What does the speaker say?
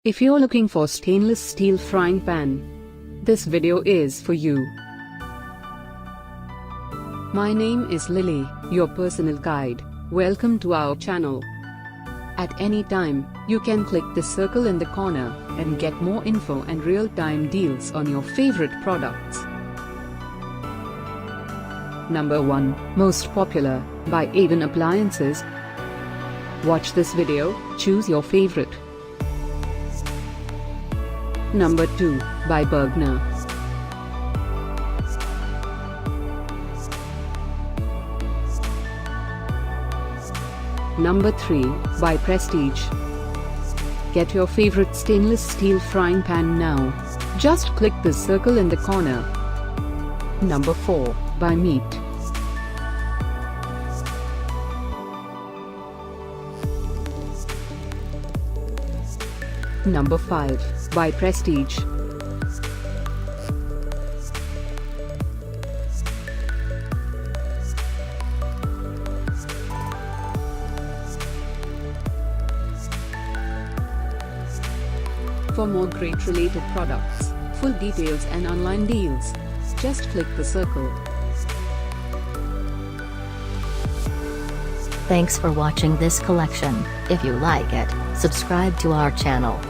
If you're looking for stainless steel frying pan, this video is for you. My name is Lily, your personal guide. Welcome to our channel. At any time, you can click the circle in the corner and get more info and real-time deals on your favorite products. Number 1, Most Popular, by Avon Appliances. Watch this video, choose your favorite. Number 2, by Bergner. Number 3, by Prestige. Get your favorite stainless steel frying pan now. Just click the circle in the corner. Number 4, by Meat. Number 5, by Prestige. For more great related products, full details and online deals, just click the circle. Thanks for watching this collection. If you like it, subscribe to our channel.